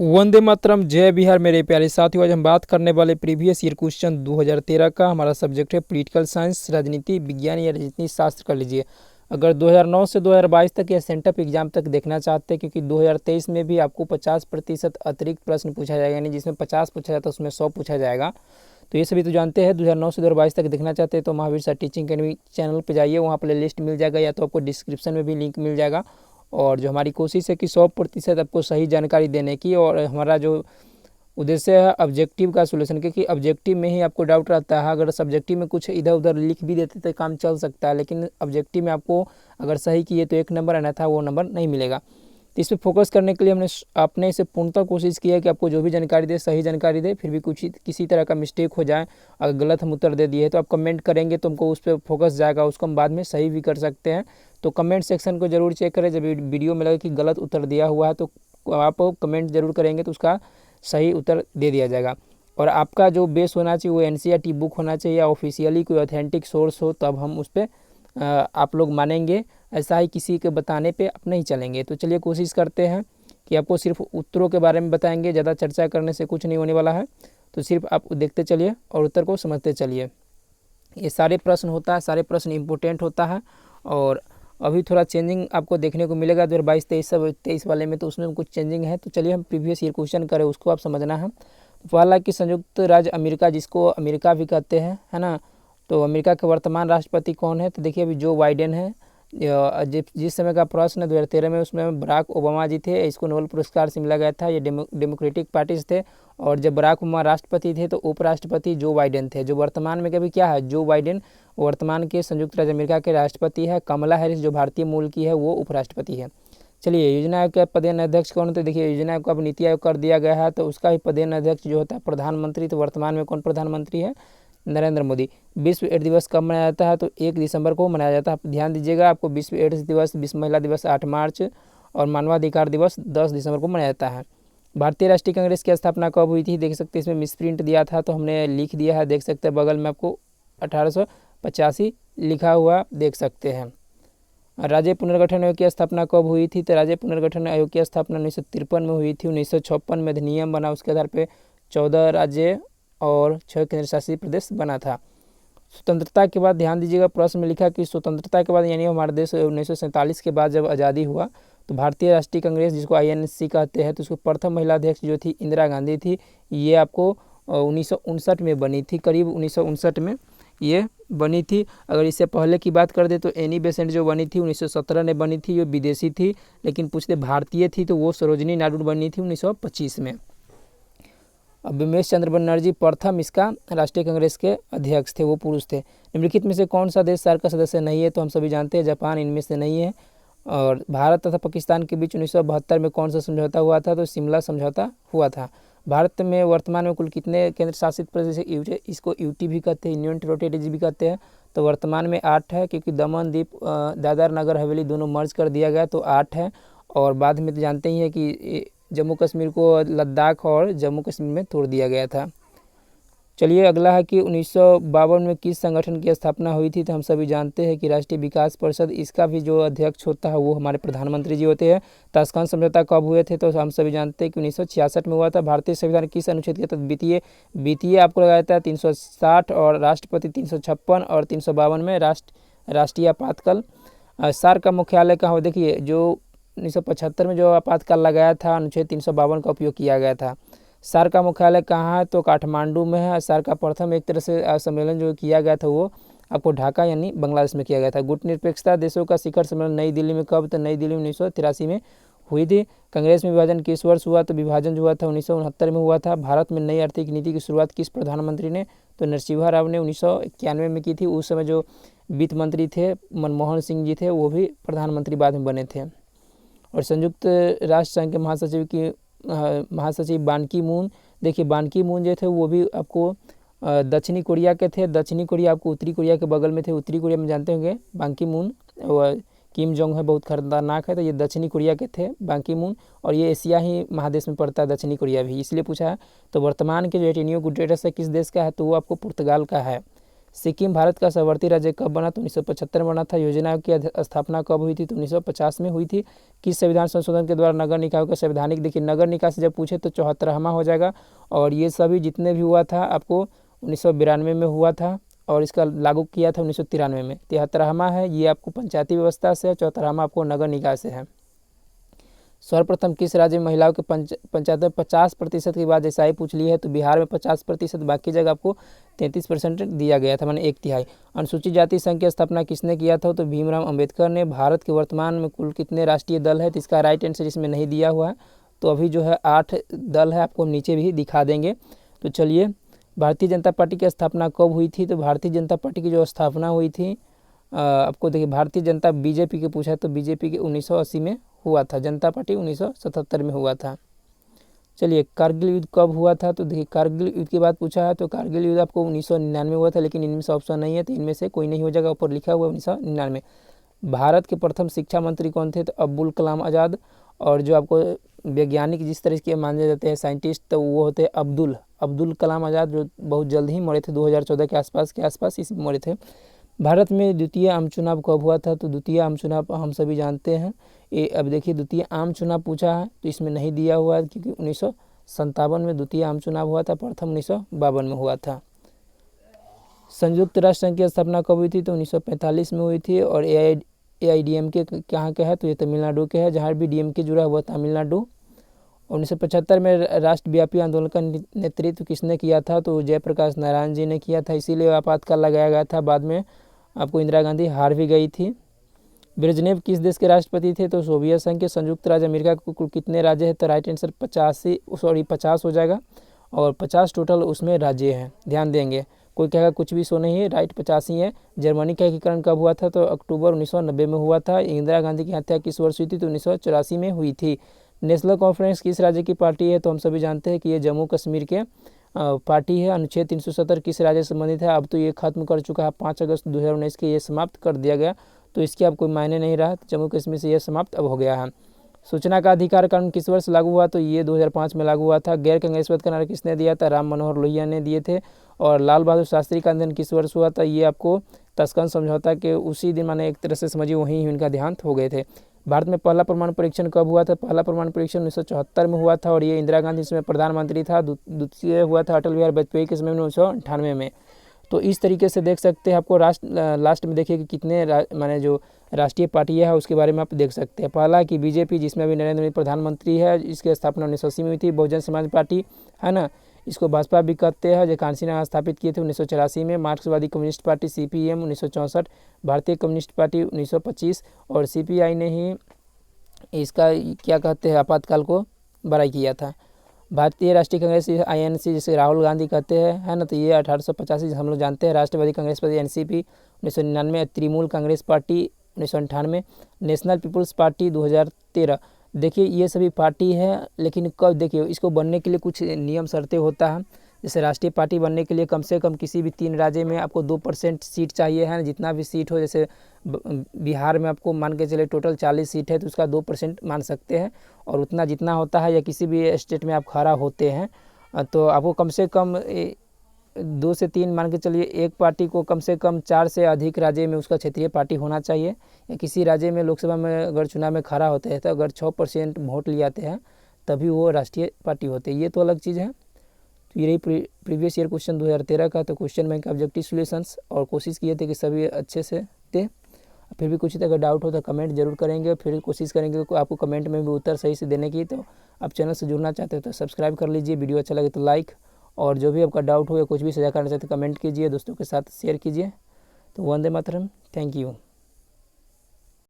वंदे मातरम, जय बिहार। मेरे प्यारे साथियों, आज हम बात करने वाले प्रीवियस ईयर क्वेश्चन 2013 का। हमारा सब्जेक्ट है पॉलिटिकल साइंस, राजनीति विज्ञान या राजनीति शास्त्र कर लीजिए। अगर 2009 से 2022 तक या सेंटअप एग्जाम तक देखना चाहते हैं, क्योंकि 2023 में भी आपको 50% अतिरिक्त प्रश्न पूछा जाएगा, यानी जिसमें 50 पूछा जाता है उसमें 100 पूछा जाएगा। तो ये सभी तो जानते हैं। 2009 से 2022 तक देखना चाहते हैं तो Mahavir sir teaching academy channel पर जाइए, वहाँ प्ले लिस्ट मिल जाएगा, या तो आपको डिस्क्रिप्शन में भी लिंक मिल जाएगा। और जो हमारी कोशिश है कि 100% आपको सही जानकारी देने की, और हमारा जो उद्देश्य है ऑब्जेक्टिव का सोल्यूशन, क्योंकि ऑब्जेक्टिव में ही आपको डाउट रहता है। अगर सब्जेक्टिव में कुछ इधर उधर लिख भी देते तो काम चल सकता है, लेकिन ऑब्जेक्टिव में आपको अगर सही किए तो 1 नंबर, अन्यथा वो नंबर नहीं मिलेगा। तो इस पर फोकस करने के लिए हमने अपने इसे पूर्णतः कोशिश की है कि आपको जो भी जानकारी दे सही जानकारी दे। फिर भी कुछ किसी तरह का मिस्टेक हो जाए, अगर गलत हम उत्तर दे दिए तो आप कमेंट करेंगे तो हमको उस पर फोकस जाएगा, उसको हम बाद में सही भी कर सकते हैं। तो कमेंट सेक्शन को जरूर चेक करें। जब वीडियो में लगे कि गलत उत्तर दिया हुआ है तो आप कमेंट जरूर करेंगे तो उसका सही उत्तर दे दिया जाएगा। और आपका जो बेस होना चाहिए वो एनसीईआरटी बुक होना चाहिए, या ऑफिशियली कोई ऑथेंटिक सोर्स हो, तब हम उस पर आप लोग मानेंगे। ऐसा ही किसी के बताने पे आप नहीं चलेंगे। तो चलिए कोशिश करते हैं कि आपको सिर्फ उत्तरों के बारे में बताएंगे, ज़्यादा चर्चा करने से कुछ नहीं होने वाला है। तो सिर्फ आप देखते चलिए और उत्तर को समझते चलिए। ये सारे प्रश्न होता है, सारे प्रश्न इम्पोर्टेंट होता है। और अभी थोड़ा चेंजिंग आपको देखने को मिलेगा 2022-23 वाले में, तो उसमें कुछ चेंजिंग है। तो चलिए हम प्रीवियस ईयर क्वेश्चन करें, उसको आप समझना है। पहला कि संयुक्त राज्य अमेरिका, जिसको अमेरिका भी कहते हैं, है ना, तो अमेरिका के वर्तमान राष्ट्रपति कौन है? तो देखिए अभी जो बाइडेन है। जिस समय का प्रश्न है 2013 में, उसमें बराक ओबामा जी थे। इसको नोबेल पुरस्कार से मिला गया था। ये डेमोक्रेटिक पार्टी से थे। और जब बराक ओबामा राष्ट्रपति थे तो उपराष्ट्रपति जो बाइडेन थे। जो वर्तमान में कभी क्या है, जो बाइडेन वर्तमान के संयुक्त राज्य अमेरिका के राष्ट्रपति है। कमला हैरिस जो भारतीय मूल की है वो उपराष्ट्रपति है। चलिए, योजना आयोग के पदेन अध्यक्ष कौन होते? देखिए योजना आयोग को अब नीति आयोग कर दिया गया है, तो उसका ही पदेन अध्यक्ष जो होता है प्रधानमंत्री। तो वर्तमान में कौन प्रधानमंत्री है? नरेंद्र मोदी। विश्व एड्स दिवस कब मनाया जाता है? तो 1 दिसंबर को मनाया जाता है। आप ध्यान दीजिएगा, आपको विश्व एड्स दिवस, विश्व महिला दिवस 8 मार्च और मानवाधिकार दिवस 10 दिसंबर को मनाया जाता है। भारतीय राष्ट्रीय कांग्रेस की स्थापना कब हुई थी? देख सकते हैं इसमें मिसप्रिंट दिया था तो हमने लिख दिया है, देख सकते हैं बगल में आपको 1885 लिखा हुआ देख सकते हैं। राज्य पुनर्गठन आयोग की स्थापना कब हुई थी? तो राज्य पुनर्गठन आयोग की स्थापना 1953 में हुई थी। 1956 में अधिनियम बना, उसके आधार पर 14 राज्य और 6 केंद्र शासित प्रदेश बना था। स्वतंत्रता के बाद ध्यान दीजिएगा, प्रश्न में लिखा कि स्वतंत्रता के बाद, यानी हमारे देश 1947 के बाद जब आज़ादी हुआ, तो भारतीय राष्ट्रीय कांग्रेस, जिसको आईएनसी कहते हैं, तो उसको प्रथम महिला अध्यक्ष जो थी इंदिरा गांधी थी। ये आपको 1959 में बनी थी, करीब 1959 में ये बनी थी। अगर इससे पहले की बात कर दे तो एनी बेसेंट जो बनी थी 1917 में बनी थी। ये विदेशी थी, लेकिन पूछते भारतीय थी तो वो सरोजनी नायडू बनी थी 1925 में। अब बिमेश चंद्र बनर्जी प्रथम इसका राष्ट्रीय कांग्रेस के अध्यक्ष थे, वो पुरुष थे। निम्नलिखित में से कौन सा देश सार्क का सदस्य नहीं है? तो हम सभी जानते हैं जापान इनमें से नहीं है। और भारत तथा पाकिस्तान के बीच 1972 में कौन सा समझौता हुआ था? तो शिमला समझौता हुआ था। भारत में वर्तमान में कुल कितने केंद्र शासित प्रदेश? इसको यूटी भी कहते हैं, यूनियन टेरिटरी भी कहते हैं। तो वर्तमान में 8 है, क्योंकि दमन, दीप, दादर नगर हवेली दोनों मर्ज कर दिया गया, तो 8 है। और बाद में तो जानते ही हैं कि जम्मू कश्मीर को लद्दाख और जम्मू कश्मीर में तोड़ दिया गया था। चलिए अगला है कि 1952 में किस संगठन की स्थापना हुई थी? तो हम सभी जानते हैं कि राष्ट्रीय विकास परिषद। इसका भी जो अध्यक्ष होता है वो हमारे प्रधानमंत्री जी होते हैं। ताशकंद समझौता कब हुए थे? तो हम सभी जानते हैं कि 1966 में हुआ था। भारतीय संविधान किस अनुच्छेद के तहत वित्तीय आपको लगाया था 360, और राष्ट्रपति 356, और 352 में राष्ट्रीय आपातकाल। सार्क का मुख्यालय कहाँ हो? देखिए जो 1975 में जो आपातकाल लगाया था, अनुच्छेद 352 का उपयोग किया गया था। सार्क का मुख्यालय कहाँ है? तो काठमांडू में है। सार्क का प्रथम एक तरह से सम्मेलन जो किया गया था वो आपको ढाका यानी बांग्लादेश में किया गया था। गुट निरपेक्षता देशों का शिखर सम्मेलन नई दिल्ली में कब? तो नई दिल्ली में 1983 में हुई थी। कांग्रेस में विभाजन किस वर्ष हुआ? तो विभाजन जो हुआ था 1969 में हुआ था। भारत में नई आर्थिक नीति की शुरुआत किस प्रधानमंत्री ने? तो नरसिम्हा राव ने 1991 में की थी। उस समय जो वित्त मंत्री थे मनमोहन सिंह जी थे, वो भी प्रधानमंत्री बाद में बने थे। और संयुक्त राष्ट्र संघ के महासचिव बान की मून। देखिए बान की मून जो थे वो भी आपको दक्षिणी कोरिया के थे। दक्षिणी कोरिया आपको उत्तरी कोरिया के बगल में थे। उत्तरी कोरिया में जानते होंगे बान की मून, किम जोंग है, बहुत खतरनाक है। तो ये दक्षिणी कोरिया के थे बान की मून, और ये एशिया ही महादेश में पड़ता है दक्षिणी कोरिया भी, इसलिए पूछा है। तो वर्तमान के जो एंटोनियो गुटेरेस है किस देश का है? तो वो आपको पुर्तगाल का है। सिक्किम भारत का सहवर्ती राज्य कब बना? तो 1975 में बना था। योजना आयोग की स्थापना कब हुई थी? तो 1950 में हुई थी। किस संविधान संशोधन के द्वारा नगर निकायों का संवैधानिक, देखिए नगर निकाय से जब पूछे तो 74वां हो जाएगा, और ये सभी जितने भी हुआ था आपको 1992 में हुआ था, और इसका लागू किया था 1993 में। 73वां है ये आपको पंचायती व्यवस्था से है, 74वां आपको नगर निकाय से है। सर्वप्रथम किस राज्य में महिलाओं के पंचायत में 50% की बात जैसा ही पूछ ली है, तो बिहार में 50%, बाकी जगह आपको 33% दिया गया था, माने 1/3। अनुसूचित जाति संघ की स्थापना किसने किया था? तो भीमराव अंबेडकर ने। भारत के वर्तमान में कुल कितने राष्ट्रीय दल है? तो इसका राइट आंसर इसमें नहीं दिया हुआ है, तो अभी जो है 8 दल है, आपको हम नीचे भी दिखा देंगे। तो चलिए, भारतीय जनता पार्टी की स्थापना कब हुई थी? तो भारतीय जनता पार्टी की जो स्थापना हुई थी आपको देखिए, भारतीय जनता बीजेपी के पूछा है तो बीजेपी के 1980 में हुआ था, जनता पार्टी 1977 में हुआ था। चलिए, कारगिल युद्ध कब हुआ था? तो देखिए, कारगिल युद्ध की बात पूछा है तो कारगिल युद्ध आपको 1999 हुआ था, लेकिन इनमें से ऑप्शन नहीं है, तो इनमें से कोई नहीं हो जाएगा, ऊपर लिखा हुआ 1999। भारत के प्रथम शिक्षा मंत्री कौन थे? तो अब्दुल कलाम आज़ाद। और जो आपको वैज्ञानिक जिस तरह के माने जाते हैं साइंटिस्ट, तो वो होते हैं अब्दुल कलाम आज़ाद, जो बहुत जल्द ही मरे थे, 2014 के आसपास इस मरे थे। भारत में द्वितीय आम चुनाव कब हुआ था? तो द्वितीय आम चुनाव हम सभी जानते हैं। ये अब देखिए, द्वितीय आम चुनाव पूछा है तो इसमें नहीं दिया हुआ है, क्योंकि 1957 में द्वितीय आम चुनाव हुआ था, प्रथम 1952 में हुआ था। संयुक्त राष्ट्र संघ की स्थापना कब हुई थी? तो 1945 में हुई थी। और AIDMK कहाँ के है? तो ये तमिलनाडु के है, जहाँ भी DMK जुड़ा हुआ तमिलनाडु। 1975 में राष्ट्रव्यापी आंदोलन का नेतृत्व किसने किया था? तो जयप्रकाश नारायण जी ने किया था, इसीलिए आपातकाल लगाया गया था। बाद में आपको इंदिरा गांधी हार भी गई थी। ब्रेजनेव किस देश के राष्ट्रपति थे? तो सोवियत संघ के। संयुक्त राज्य अमेरिका के कुल कितने राज्य हैं? तो राइट आंसर 50 हो जाएगा, और 50 टोटल उसमें राज्य हैं, ध्यान देंगे। कोई कहेगा कुछ भी सो नहीं है, राइट 50 ही है। जर्मनी का एकीकरण कब हुआ था? तो अक्टूबर 1990 में हुआ था। इंदिरा गांधी की हत्या किस वर्ष हुई थी? तो 1984 में हुई थी। नेशनल कॉन्फ्रेंस किस राज्य की पार्टी है? तो हम सभी जानते हैं कि ये जम्मू कश्मीर के पार्टी है। अनुच्छेद 370 किस राज्य से संबंधित है? अब तो ये खत्म कर चुका है, 5 अगस्त 2019 के ये समाप्त कर दिया गया, तो इसके अब कोई मायने नहीं रहा। जम्मू कश्मीर से यह समाप्त अब हो गया है। सूचना का अधिकार कानून किस वर्ष लागू हुआ? तो ये 2005 में लागू हुआ था। गैर कांग्रेसवाद का नारा किसने दिया था? राम मनोहर लोहिया ने दिए थे। और लाल बहादुर शास्त्री का निधन किस वर्ष हुआ था? ये आपको तस्कन समझौता के उसी दिन, माने एक तरह से समझिए वहीं उनका देहांत हो गए थे। भारत में पहला परमाणु परीक्षण कब हुआ था? पहला परमाणु परीक्षण 1974 में हुआ था, और ये इंदिरा गांधी इसमें प्रधानमंत्री था। द्वितीय हुआ था अटल बिहारी वाजपेयी के समय में 1998 में। तो इस तरीके से देख सकते हैं, आपको लास्ट में देखिए कि कितने माने जो राष्ट्रीय पार्टियां है उसके बारे में आप देख सकते हैं। पहला कि बीजेपी, जिसमें अभी नरेंद्र मोदी प्रधानमंत्री है, इसकी स्थापना 1980 में हुई थी। बहुजन समाज पार्टी है ना, इसको भाजपा भी कहते हैं, जो कांसी ने स्थापित किए थे 1984 में। मार्क्सवादी कम्युनिस्ट पार्टी CPM 1964, भारतीय कम्युनिस्ट पार्टी 1925, और CPI ने ही इसका क्या कहते हैं आपातकाल को बड़ा किया था। भारतीय राष्ट्रीय कांग्रेस INC, जिसे राहुल गांधी कहते हैं, है ना, तो ये 1885 हम लोग जानते हैं। Rashtravadi Congress Party NCP 1999, Trinamool Congress Party 1998, National People's Party 2013। देखिए ये सभी पार्टी है, लेकिन कब, देखिए इसको बनने के लिए कुछ नियम शर्तें होता है। जैसे राष्ट्रीय पार्टी बनने के लिए कम से कम किसी भी 3 राज्य में आपको 2% सीट चाहिए, है ना, जितना भी सीट हो। जैसे बिहार में आपको मान के चले टोटल 40 सीट है, तो उसका 2% मान सकते हैं, और उतना जितना होता है, या किसी भी स्टेट में आप खड़ा होते हैं तो आपको कम से कम 2 से 3 मान के चलिए। एक पार्टी को कम से कम 4 से अधिक राज्य में उसका क्षेत्रीय पार्टी होना चाहिए, या किसी राज्य में लोकसभा में अगर चुनाव में खड़ा होते हैं तो अगर 6% वोट ले आते हैं तभी वो राष्ट्रीय पार्टी होते हैं, ये तो अलग चीज़ है। तो ये रही प्रीवियस ईयर क्वेश्चन 2013 का। तो क्वेश्चन बैंक ऑब्जेक्टिव सॉल्यूशंस, और कोशिश किए थे कि सभी अच्छे से थे। फिर भी कुछ अगर डाउट हो तो कमेंट जरूर करेंगे, फिर कोशिश करेंगे आपको कमेंट में भी उत्तर सही से देने की। तो आप चैनल से जुड़ना चाहते हो तो सब्सक्राइब कर लीजिए, वीडियो अच्छा लगे तो लाइक, और जो भी आपका डाउट हो या कुछ भी सजा करना चाहते हो कमेंट कीजिए, दोस्तों के साथ शेयर कीजिए। तो वंदे मातरम, थैंक यू।